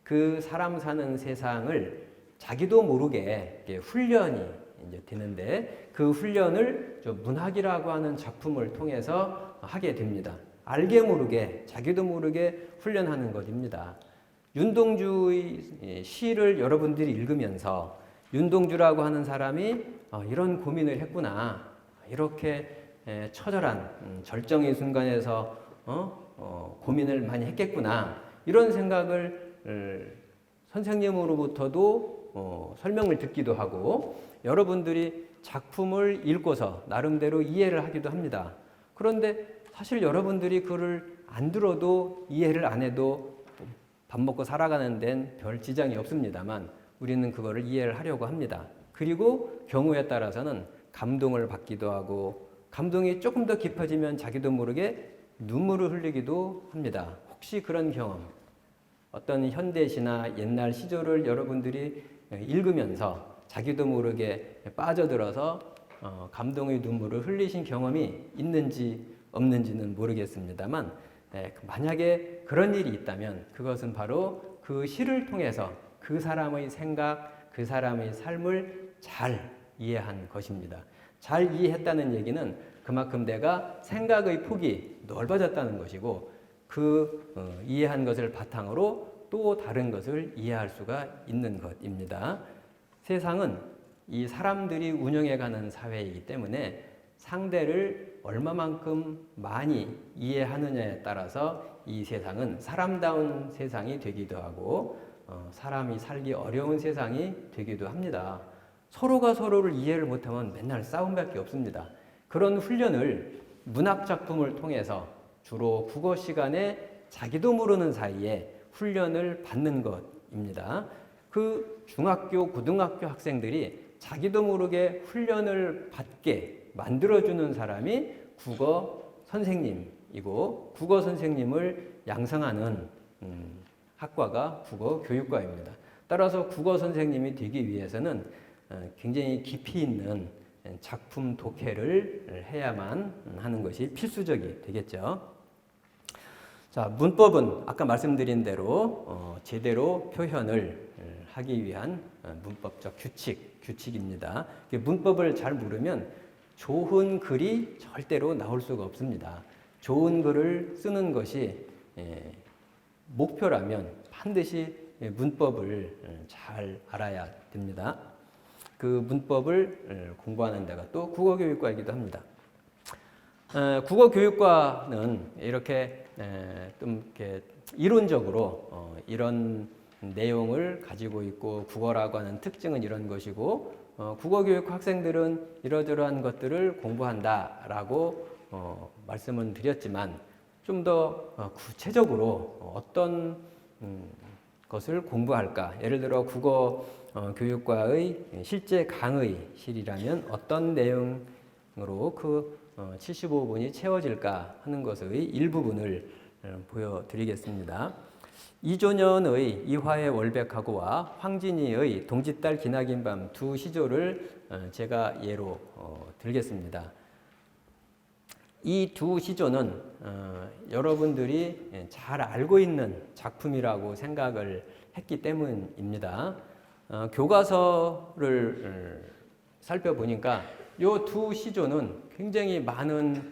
그 사람 사는 세상을 자기도 모르게 훈련이 이제 되는데 그 훈련을 문학이라고 하는 작품을 통해서 하게 됩니다. 알게 모르게 자기도 모르게 훈련하는 것입니다. 윤동주의 시를 여러분들이 읽으면서 윤동주라고 하는 사람이 이런 고민을 했구나. 이렇게 처절한 절정의 순간에서 고민을 많이 했겠구나. 이런 생각을 선생님으로부터도 설명을 듣기도 하고 여러분들이 작품을 읽고서 나름대로 이해를 하기도 합니다. 그런데 사실 여러분들이 그를 안 들어도 이해를 안 해도 밥 먹고 살아가는 데는 별 지장이 없습니다만 우리는 그거를 이해를 하려고 합니다. 그리고 경우에 따라서는 감동을 받기도 하고 감동이 조금 더 깊어지면 자기도 모르게 눈물을 흘리기도 합니다. 혹시 그런 경험, 어떤 현대시나 옛날 시조를 여러분들이 읽으면서 자기도 모르게 빠져들어서 감동의 눈물을 흘리신 경험이 있는지 없는지는 모르겠습니다만, 만약에 그런 일이 있다면 그것은 바로 그 시를 통해서 그 사람의 생각, 그 사람의 삶을 잘 이해한 것입니다. 잘 이해했다는 얘기는 그만큼 내가 생각의 폭이 넓어졌다는 것이고, 그 이해한 것을 바탕으로 또 다른 것을 이해할 수가 있는 것입니다. 세상은 이 사람들이 운영해가는 사회이기 때문에 상대를 얼마만큼 많이 이해하느냐에 따라서 이 세상은 사람다운 세상이 되기도 하고 사람이 살기 어려운 세상이 되기도 합니다. 서로가 서로를 이해를 못하면 맨날 싸움밖에 없습니다. 그런 훈련을 문학작품을 통해서 주로 국어 시간에 자기도 모르는 사이에 훈련을 받는 것입니다. 그 중학교, 고등학교 학생들이 자기도 모르게 훈련을 받게 만들어주는 사람이 국어 선생님이고, 국어 선생님을 양성하는 학과가 국어 교육과입니다. 따라서 국어 선생님이 되기 위해서는 굉장히 깊이 있는 작품 독해를 해야만 하는 것이 필수적이 되겠죠. 자, 문법은 아까 말씀드린 대로 제대로 표현을 하기 위한 문법적 규칙입니다. 문법을 잘 모르면 좋은 글이 절대로 나올 수가 없습니다. 좋은 글을 쓰는 것이 목표라면 반드시 문법을 잘 알아야 됩니다. 그 문법을 공부하는 데가 또 국어교육과이기도 합니다. 국어교육과는 이렇게 좀 이렇게 이론적으로 이런 내용을 가지고 있고, 국어라고 하는 특징은 이런 것이고, 국어교육 학생들은 이러저러한 것들을 공부한다라고 말씀을 드렸지만, 좀 더 구체적으로 어떤 것을 공부할까? 예를 들어 국어 교육과의 실제 강의실이라면 어떤 내용으로 그 75분이 채워질까 하는 것의 일부분을 보여드리겠습니다. 이조년의 이화의 월백하고와 황진이의 동짓달 기나긴 밤 두 시조를 제가 예로 들겠습니다. 이 두 시조는 여러분들이 잘 알고 있는 작품이라고 생각을 했기 때문입니다. 교과서를 살펴보니까 이 두 시조는 굉장히 많은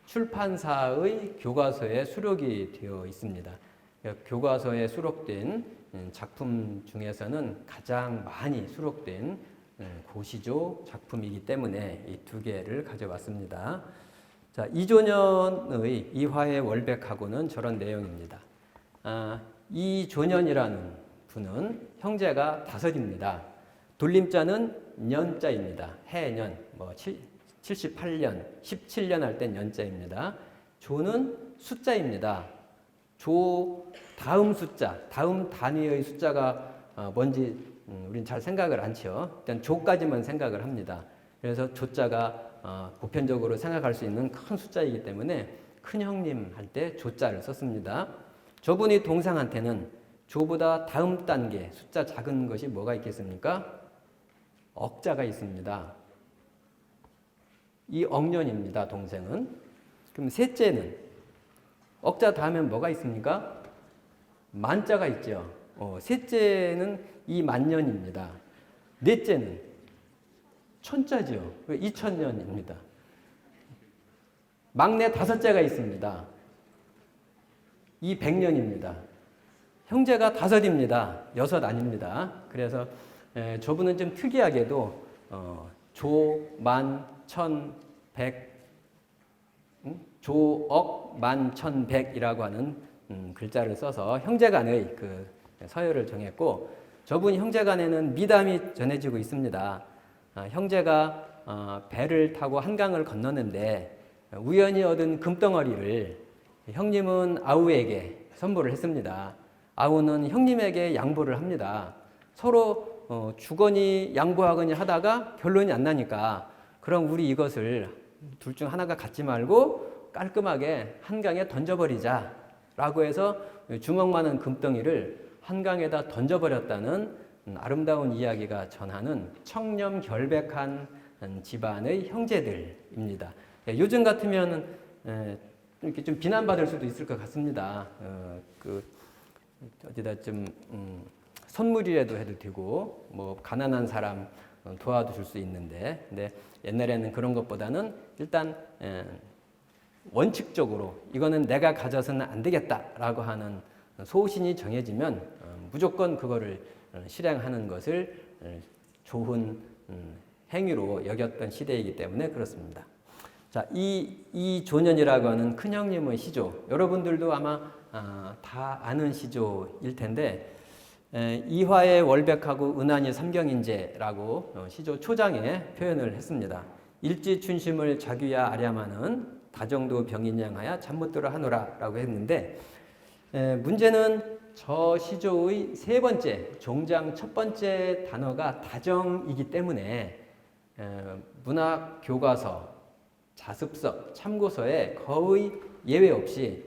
출판사의 교과서에 수록이 되어 있습니다. 교과서에 수록된 작품 중에서는 가장 많이 수록된 고시조 작품이기 때문에 이 두 개를 가져왔습니다. 자, 이조년의 이화의 월백하고는 저런 내용입니다. 이조년이라는 분은 형제가 5입니다. 돌림자는 년자입니다. 해년, 78년, 17년 할 땐 년자입니다. 조는 숫자입니다. 조 다음 숫자, 다음 단위의 숫자가 뭔지 우린 잘 생각을 않죠. 일단 조까지만 생각을 합니다. 그래서 조자가 보편적으로 생각할 수 있는 큰 숫자이기 때문에 큰 형님 할 때 조자를 썼습니다. 저분이 동상한테는 조보다 다음 단계 숫자 작은 것이 뭐가 있겠습니까? 억자가 있습니다. 이 억년입니다, 동생은. 그럼 셋째는 억자 다음엔 뭐가 있습니까? 만자가 있죠. 셋째는 이 만년입니다. 넷째는 천자죠. 2000년입니다. 막내 5째가 있습니다. 이 100년입니다. 형제가 5입니다. 6 아닙니다. 그래서 저분은 좀 특이하게도 조, 만, 천, 백, 조억, 만, 천, 백이라고 하는 글자를 써서 형제간의 그 서열을 정했고, 저분 형제간에는 미담이 전해지고 있습니다. 형제가 배를 타고 한강을 건너는데 우연히 얻은 금덩어리를 형님은 아우에게 선물을 했습니다. 아우는 형님에게 양보를 합니다. 서로 주거니 양보하거니 하다가 결론이 안 나니까 그럼 우리 이것을 둘 중 하나가 갖지 말고 깔끔하게 한강에 던져버리자라고 해서 주먹 많은 금덩이를 한강에다 던져버렸다는 아름다운 이야기가 전하는 청렴결백한 집안의 형제들입니다. 요즘 같으면 이렇게 좀 비난받을 수도 있을 것 같습니다. 어디다 좀 선물이라도 해도 되고 뭐 가난한 사람 도와줄 수 있는데, 근데 옛날에는 그런 것보다는 일단 원칙적으로 이거는 내가 가져서는 안 되겠다라고 하는 소신이 정해지면 무조건 그거를 실행하는 것을 좋은 행위로 여겼던 시대이기 때문에 그렇습니다. 자, 이 조년이라고 하는 큰형님의 시조, 여러분들도 아마 다 아는 시조일 텐데, 이화의 월백하고 은하니 삼경인제라고 시조 초장에 표현을 했습니다. 일지춘심을 자규야 아랴마는 다정도 병인양하야 잠못들어 하노라 라고 했는데, 문제는 저 시조의 세 번째, 종장 첫 번째 단어가 다정이기 때문에 문학 교과서, 자습서, 참고서에 거의 예외 없이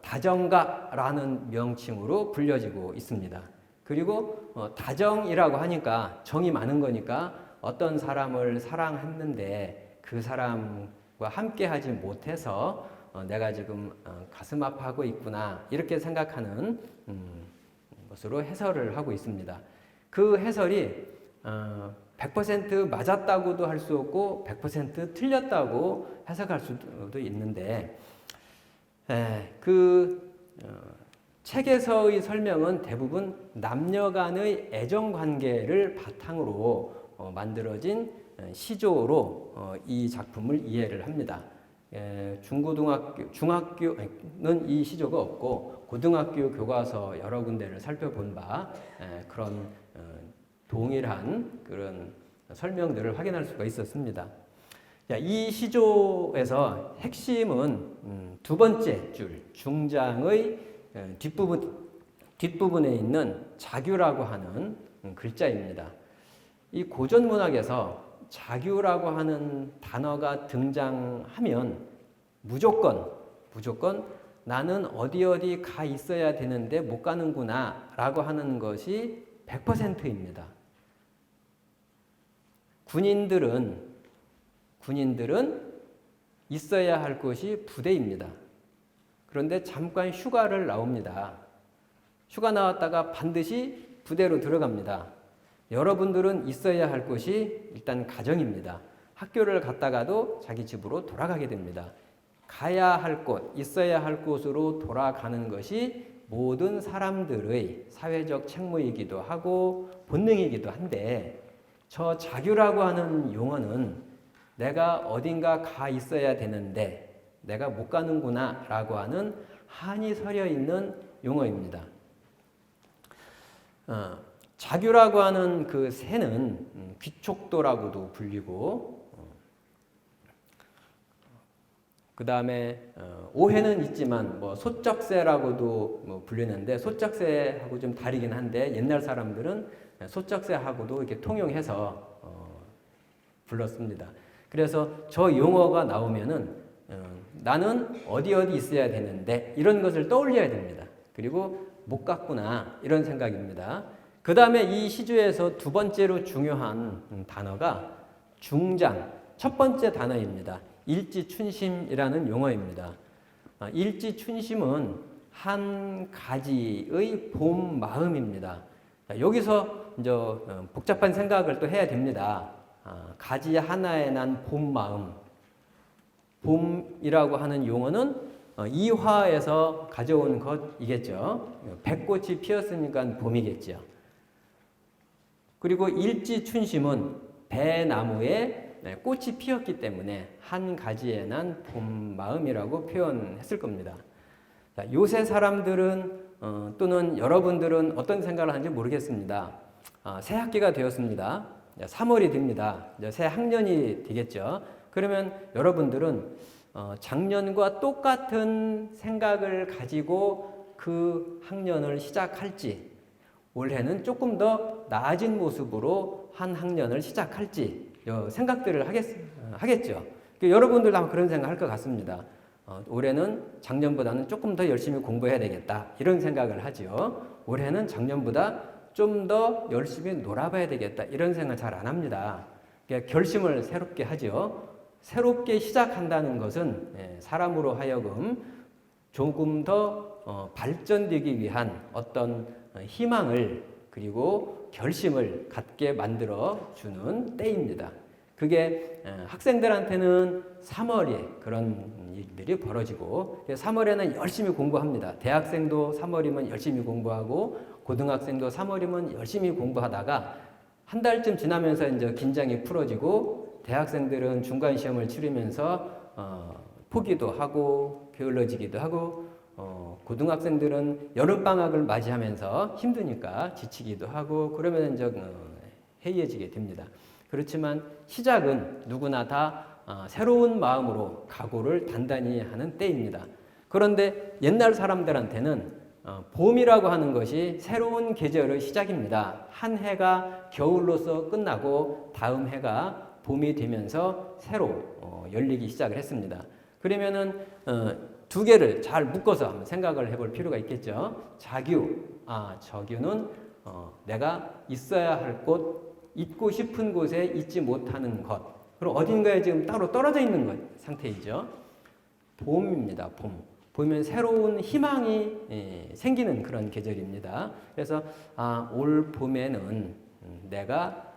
다정가라는 명칭으로 불려지고 있습니다. 그리고 다정이라고 하니까 정이 많은 거니까 어떤 사람을 사랑했는데 그 사람과 함께 하지 못해서 내가 지금 가슴 아파하고 있구나 이렇게 생각하는 것으로 해설을 하고 있습니다. 그 해설이 100% 맞았다고도 할 수 없고 100% 틀렸다고 해석할 수도 있는데, 책에서의 설명은 대부분 남녀 간의 애정 관계를 바탕으로 만들어진 시조로 이 작품을 이해를 합니다. 중학교는 이 시조가 없고 고등학교 교과서 여러 군데를 살펴본 바 그런 동일한 그런 설명들을 확인할 수가 있었습니다. 이 시조에서 핵심은 두 번째 줄 중장의 뒷부분에 있는 자규라고 하는 글자입니다. 이 고전 문학에서 자규라고 하는 단어가 등장하면 무조건 나는 어디 가 있어야 되는데 못 가는구나 라고 하는 것이 100%입니다. 군인들은 있어야 할 곳이 부대입니다. 그런데 잠깐 휴가를 나옵니다. 휴가 나왔다가 반드시 부대로 들어갑니다. 여러분들은 있어야 할 곳이 일단 가정입니다. 학교를 갔다가도 자기 집으로 돌아가게 됩니다. 가야 할 곳, 있어야 할 곳으로 돌아가는 것이 모든 사람들의 사회적 책무이기도 하고 본능이기도 한데, 저 자규라고 하는 용어는 내가 어딘가 가 있어야 되는데 내가 못 가는구나 라고 하는 한이 서려 있는 용어입니다. 자규라고 하는 그 새는 귀촉도라고도 불리고, 그 다음에 오해는 있지만 소쩍새라고도 불리는데, 소쩍새하고 좀 다르긴 한데 옛날 사람들은 소쩍새하고도 이렇게 통용해서 불렀습니다. 그래서 저 용어가 나오면은 나는 어디 있어야 되는데 이런 것을 떠올려야 됩니다. 그리고 못 갔구나 이런 생각입니다. 그 다음에 이 시조에서 두 번째로 중요한 단어가 중장, 첫 번째 단어입니다. 일지춘심이라는 용어입니다. 일지춘심은 한 가지의 봄 마음입니다. 여기서 이제 복잡한 생각을 또 해야 됩니다. 가지 하나에 난 봄 마음. 봄이라고 하는 용어는 이화에서 가져온 것이겠죠. 백꽃이 피었으니까 봄이겠죠. 그리고 일지춘심은 배나무에 꽃이 피었기 때문에 한 가지에 난 봄 마음이라고 표현했을 겁니다. 요새 사람들은 또는 여러분들은 어떤 생각을 하는지 모르겠습니다. 새 학기가 되었습니다. 3월이 됩니다. 새 학년이 되겠죠. 그러면 여러분들은 작년과 똑같은 생각을 가지고 그 학년을 시작할지, 올해는 조금 더 나아진 모습으로 한 학년을 시작할지 생각들을 하겠죠. 여러분들도 아마 그런 생각할 것 같습니다. 올해는 작년보다는 조금 더 열심히 공부해야 되겠다 이런 생각을 하죠. 올해는 작년보다 좀 더 열심히 놀아봐야 되겠다 이런 생각 잘 안 합니다. 그러니까 결심을 새롭게 하죠. 새롭게 시작한다는 것은 사람으로 하여금 조금 더 발전되기 위한 어떤 희망을 그리고 결심을 갖게 만들어 주는 때입니다. 그게 학생들한테는 3월에 그런 일들이 벌어지고 3월에는 열심히 공부합니다. 대학생도 3월이면 열심히 공부하고 고등학생도 3월이면 열심히 공부하다가 한 달쯤 지나면서 이제 긴장이 풀어지고 대학생들은 중간 시험을 치르면서 포기도 하고 게을러지기도 하고 고등학생들은 여름방학을 맞이하면서 힘드니까 지치기도 하고 그러면 이제 해이해지게 됩니다. 그렇지만 시작은 누구나 다 새로운 마음으로 각오를 단단히 하는 때입니다. 그런데 옛날 사람들한테는 봄이라고 하는 것이 새로운 계절의 시작입니다. 한 해가 겨울로서 끝나고 다음 해가 봄이 되면서 새로 열리기 시작을 했습니다. 그러면은 두 개를 잘 묶어서 한번 생각을 해볼 필요가 있겠죠. 저규는 내가 있어야 할 곳, 있고 싶은 곳에 있지 못하는 것. 그럼 어딘가에 지금 따로 떨어져 있는 것 상태이죠. 봄입니다. 봄이면 새로운 희망이 생기는 그런 계절입니다. 그래서 올 봄에는 내가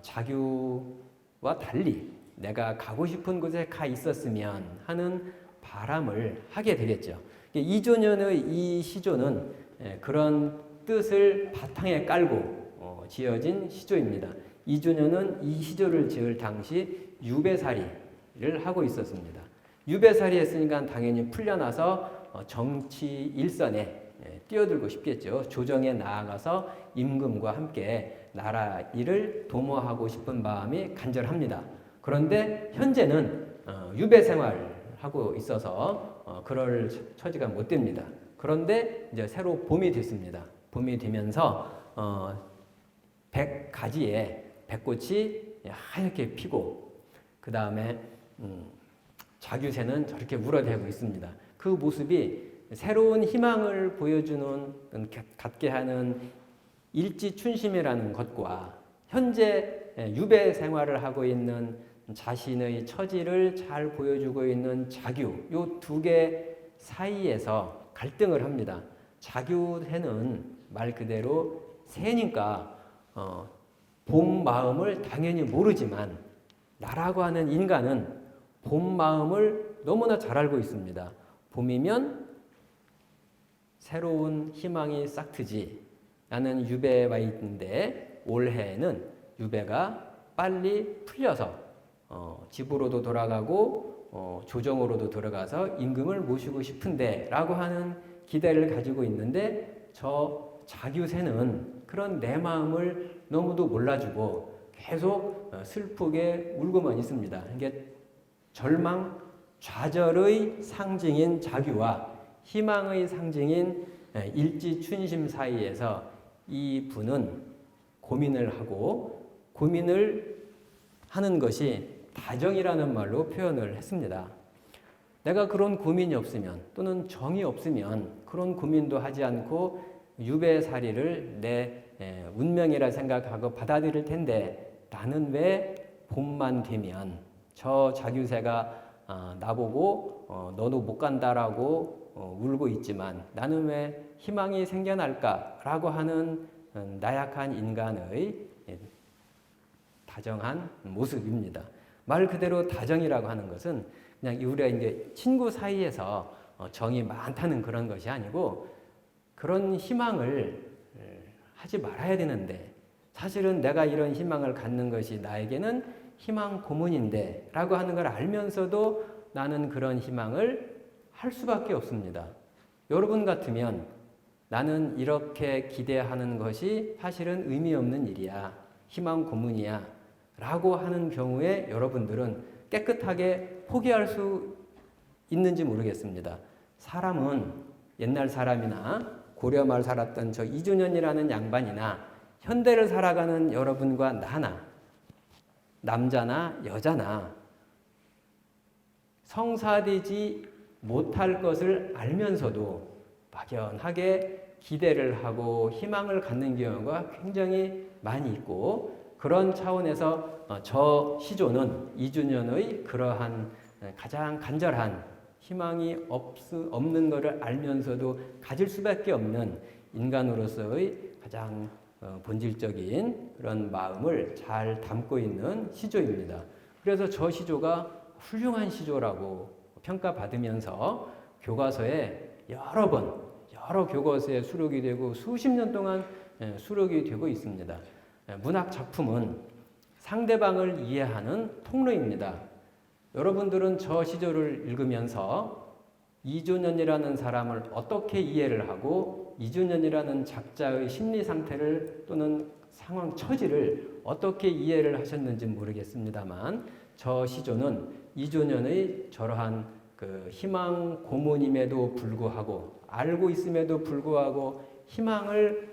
자규와 달리 내가 가고 싶은 곳에 가 있었으면 하는 바람을 하게 되겠죠. 2조년의 이 시조는 그런 뜻을 바탕에 깔고 지어진 시조입니다. 2조년은 이 시조를 지을 당시 유배살이를 하고 있었습니다. 유배살이 했으니까 당연히 풀려나서 정치 일선에 뛰어들고 싶겠죠. 조정에 나아가서 임금과 함께 나라 일을 도모하고 싶은 마음이 간절합니다. 그런데 현재는 유배 생활하고 있어서 그럴 처지가 못 됩니다. 그런데 이제 새로 봄이 됐습니다. 봄이 되면서 100가지의 백꽃이 하얗게 피고 그 다음에 자규새는 저렇게 울어대고 있습니다. 그 모습이 새로운 희망을 보여주는 갖게 하는 일지춘심이라는 것과 현재 유배 생활을 하고 있는 자신의 처지를 잘 보여주고 있는 자규 이 두 개 사이에서 갈등을 합니다. 자규새는 말 그대로 새니까 봄 마음을 당연히 모르지만 나라고 하는 인간은 봄 마음을 너무나 잘 알고 있습니다. 봄이면 새로운 희망이 싹트지. 나는 유배에 와 있는데 올해는 유배가 빨리 풀려서 집으로도 돌아가고 조정으로도 돌아가서 임금을 모시고 싶은데 라고 하는 기대를 가지고 있는데 저 자규새는 그런 내 마음을 너무도 몰라주고 계속 슬프게 울고만 있습니다. 이게 절망, 좌절의 상징인 자규와 희망의 상징인 일지춘심 사이에서 이 분은 고민을 하고 고민을 하는 것이 다정이라는 말로 표현을 했습니다. 내가 그런 고민이 없으면 또는 정이 없으면 그런 고민도 하지 않고 유배살이를 내 운명이라 생각하고 받아들일 텐데 나는 왜 봄만 되면 저 자규새가 나보고 너도 못 간다라고 울고 있지만 나는 왜 희망이 생겨날까라고 하는 나약한 인간의 다정한 모습입니다. 말 그대로 다정이라고 하는 것은 그냥 우리가 이제 친구 사이에서 정이 많다는 그런 것이 아니고 그런 희망을 하지 말아야 되는데 사실은 내가 이런 희망을 갖는 것이 나에게는 희망 고문인데 라고 하는 걸 알면서도 나는 그런 희망을 할 수밖에 없습니다. 여러분 같으면 나는 이렇게 기대하는 것이 사실은 의미 없는 일이야. 희망 고문이야. 라고 하는 경우에 여러분들은 깨끗하게 포기할 수 있는지 모르겠습니다. 사람은 옛날 사람이나 고려말 살았던 저 이준현이라는 양반이나 현대를 살아가는 여러분과 나나 남자나 여자나 성사되지 못할 것을 알면서도 막연하게 기대를 하고 희망을 갖는 경우가 굉장히 많이 있고, 그런 차원에서 저 시조는 이준현의 그러한 가장 간절한 희망이 없는 것을 알면서도 가질 수밖에 없는 인간으로서의 가장 본질적인 그런 마음을 잘 담고 있는 시조입니다. 그래서 저 시조가 훌륭한 시조라고 평가받으면서 교과서에 여러 번, 여러 교과서에 수록이 되고 수십 년 동안 수록이 되고 있습니다. 문학 작품은 상대방을 이해하는 통로입니다. 여러분들은 저 시조를 읽으면서 이준현이라는 사람을 어떻게 이해를 하고 이준현이라는 작자의 심리 상태를 또는 상황 처지를 어떻게 이해를 하셨는지 모르겠습니다만, 저 시조는 이준현의 저러한 그 희망 고문임에도 불구하고, 알고 있음에도 불구하고 희망을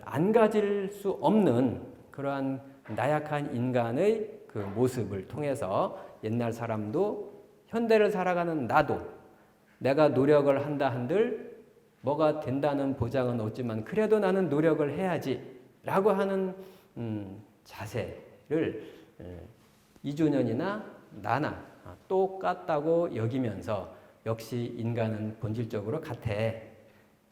안 가질 수 없는 그러한 나약한 인간의 그 모습을 통해서 옛날 사람도 현대를 살아가는 나도 내가 노력을 한다 한들 뭐가 된다는 보장은 없지만 그래도 나는 노력을 해야지 라고 하는 자세를 이준현이나 나나 똑같다고 여기면서, 역시 인간은 본질적으로 같아.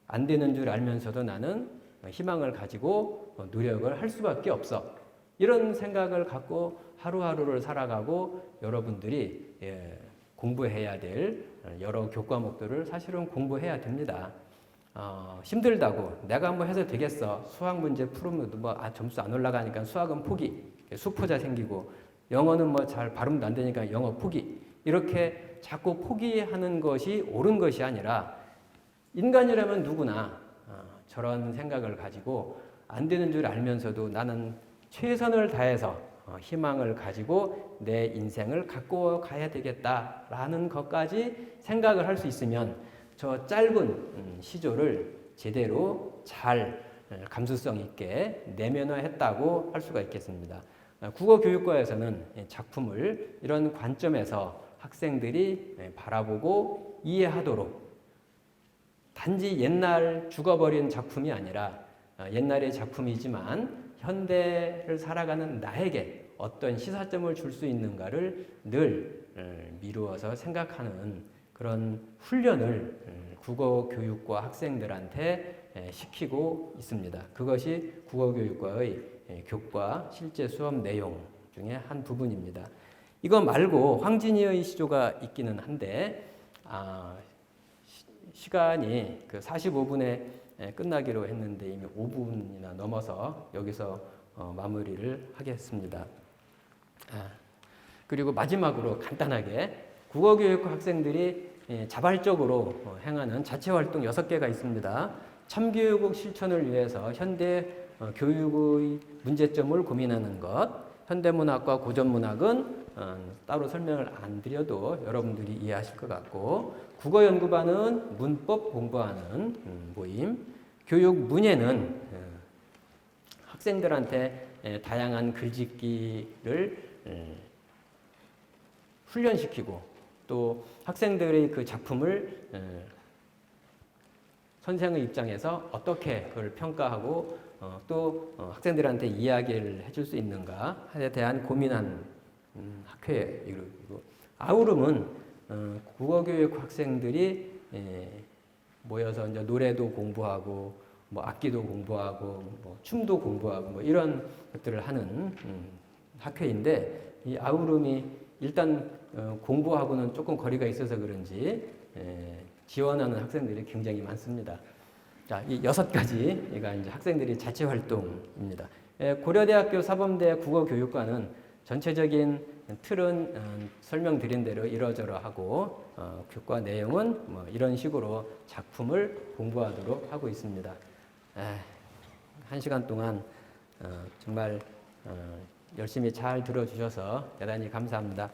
안 되는 줄 알면서도 나는 희망을 가지고 노력을 할 수밖에 없어. 이런 생각을 갖고 하루하루를 살아가고, 여러분들이 공부해야 될 여러 교과목들을 사실은 공부해야 됩니다. 힘들다고 내가 뭐 해서 되겠어. 수학 문제 풀으면 점수 안 올라가니까 수학은 포기. 수포자 생기고, 영어는 뭐 잘 발음도 안 되니까 영어 포기. 이렇게 자꾸 포기하는 것이 옳은 것이 아니라, 인간이라면 누구나 저런 생각을 가지고 안 되는 줄 알면서도 나는 최선을 다해서 희망을 가지고 내 인생을 갖고 가야 되겠다라는 것까지 생각을 할 수 있으면 저 짧은 시조를 제대로 잘 감수성 있게 내면화했다고 할 수가 있겠습니다. 국어교육과에서는 작품을 이런 관점에서 학생들이 바라보고 이해하도록, 단지 옛날 죽어버린 작품이 아니라 옛날의 작품이지만 현대를 살아가는 나에게 어떤 시사점을 줄 수 있는가를 늘 미루어서 생각하는 그런 훈련을 국어교육과 학생들한테 시키고 있습니다. 그것이 국어교육과의 교과 실제 수업 내용 중에 한 부분입니다. 이거 말고 황진이의 시조가 있기는 한데 시간이 그 45분에 끝나기로 했는데 이미 5분이나 넘어서 여기서 마무리를 하겠습니다. 그리고 마지막으로 간단하게 국어교육과 학생들이 자발적으로 행하는 자체활동 6개가 있습니다. 참교육 실천을 위해서 현대 교육의 문제점을 고민하는 것, 현대문학과 고전문학은 따로 설명을 안 드려도 여러분들이 이해하실 것 같고, 국어연구반은 문법 공부하는 모임, 교육문예는 학생들한테 다양한 글짓기를 훈련시키고, 또 학생들의 그 작품을 선생의 입장에서 어떻게 그걸 평가하고 또 학생들한테 이야기를 해줄 수 있는가에 대한 고민한 학회이고, 아우름은 국어교육 학생들이 모여서 이제 노래도 공부하고 뭐 악기도 공부하고 뭐 춤도 공부하고 뭐 이런 것들을 하는 학회인데, 이 아우름이 일단 공부하고는 조금 거리가 있어서 그런지 지원하는 학생들이 굉장히 많습니다. 자, 이 6가지가 이제 학생들이 자체 활동입니다. 고려대학교 사범대 국어교육과는 전체적인 틀은 설명드린 대로 이러저러하고 교과 내용은 뭐 이런 식으로 작품을 공부하도록 하고 있습니다. 1시간 동안 정말 열심히 잘 들어주셔서 대단히 감사합니다.